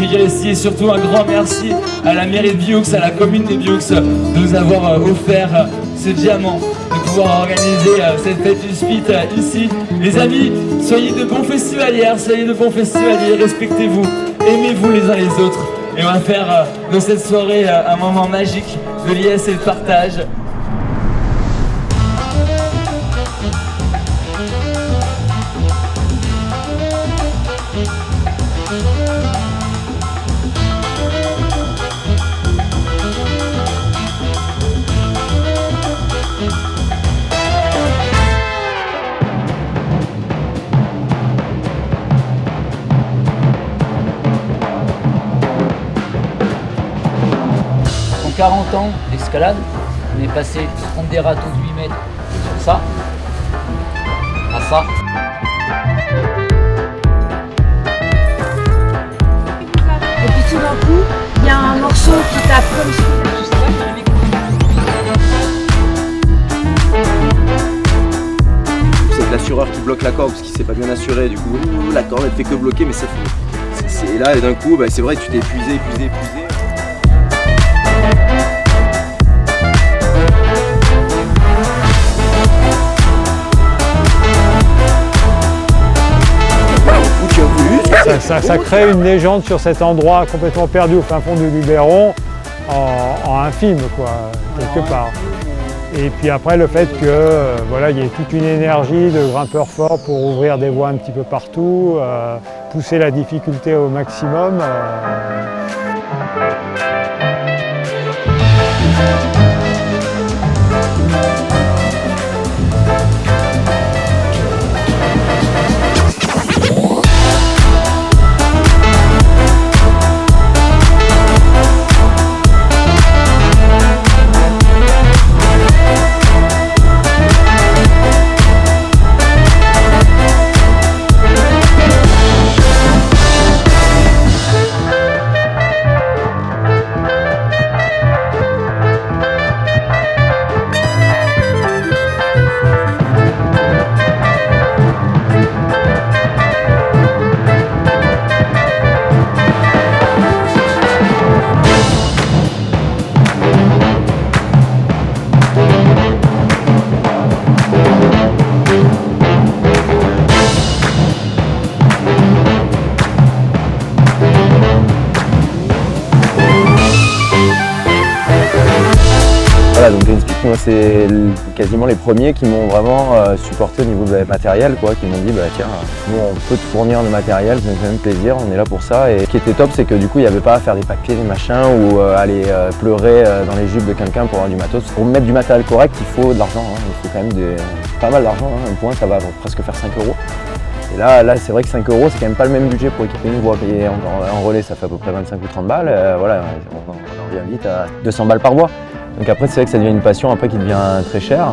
accueillir ici. Et surtout un grand merci à la mairie de Vioux, à la commune de Vioux de nous avoir offert ce diamant, de pouvoir organiser cette fête du Spit ici. Les amis, soyez de bons festivalières, soyez de bons festivaliers, respectez-vous, aimez-vous les uns les autres. Et on va faire de cette soirée un moment magique de liesse et de partage. En 40 ans d'escalade, on est passé de prendre des râteaux de 8 mètres sur ça, à ça. Et puis tout d'un coup, il y a un morceau qui tape comme celui-là, juste là. C'est l'assureur qui bloque la corde parce qu'il s'est pas bien assuré, du coup la corde elle fait que bloquer, mais ça fait. Et là d'un coup c'est vrai que tu t'es épuisé. Ça crée une légende sur cet endroit complètement perdu au fin fond du Luberon en un film, quoi, quelque part. Et puis après le fait que voilà, il y ait toute une énergie de grimpeurs forts pour ouvrir des voies un petit peu partout, pousser la difficulté au maximum. Voilà, donc Green Spit, moi c'est quasiment les premiers qui m'ont vraiment supporté au niveau de matériel, quoi, qui m'ont dit bah tiens, nous on peut te fournir le matériel, ça nous fait même plaisir, on est là pour ça. Et ce qui était top, c'est que du coup il n'y avait pas à faire des papiers, des machins, ou aller pleurer dans les jupes de quelqu'un pour avoir du matos. Pour mettre du matériel correct, il faut de l'argent, hein. Il faut quand même pas mal d'argent, hein. Un point ça va presque faire 5 €. Et là c'est vrai que 5 € c'est quand même pas le même budget pour équiper une voie. Payer en relais ça fait à peu près 25 ou 30 balles, voilà, on en revient vite à 200 balles par voie. Donc après c'est vrai que ça devient une passion après qui devient très chère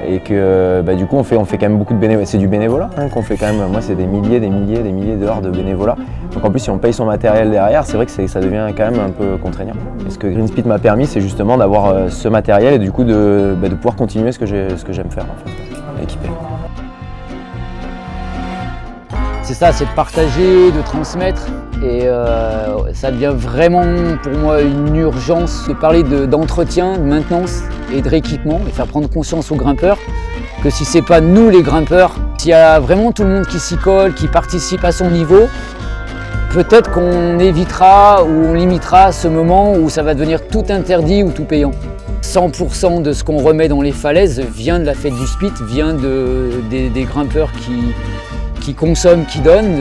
et que du coup on fait quand même beaucoup de bénévolat. C'est du bénévolat hein, qu'on fait quand même. Moi c'est des milliers d'heures de bénévolat. Donc en plus si on paye son matériel derrière, c'est vrai que ça devient quand même un peu contraignant. Et ce que Green Spit m'a permis, c'est justement d'avoir ce matériel et du coup de pouvoir continuer ce que j'aime faire en fait, équiper. C'est ça, c'est de partager, de transmettre. Et ça devient vraiment pour moi une urgence de parler d'entretien, de maintenance et de rééquipement et faire prendre conscience aux grimpeurs que si c'est pas nous les grimpeurs, s'il y a vraiment tout le monde qui s'y colle, qui participe à son niveau, peut-être qu'on évitera ou on limitera ce moment où ça va devenir tout interdit ou tout payant. 100% de ce qu'on remet dans les falaises vient de la fête du Spit, vient des grimpeurs qui consomment, qui donnent,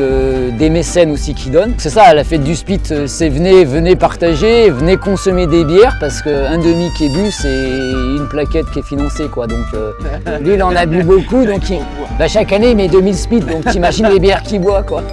des mécènes aussi qui donnent. C'est ça, la fête du Spit, c'est venez partager, venez consommer des bières parce qu'un demi qui est bu, c'est une plaquette qui est financée, quoi. Donc lui, il en a bu beaucoup, donc chaque année, il met 2000 Spit, donc t'imagines les bières qu'il boit, quoi.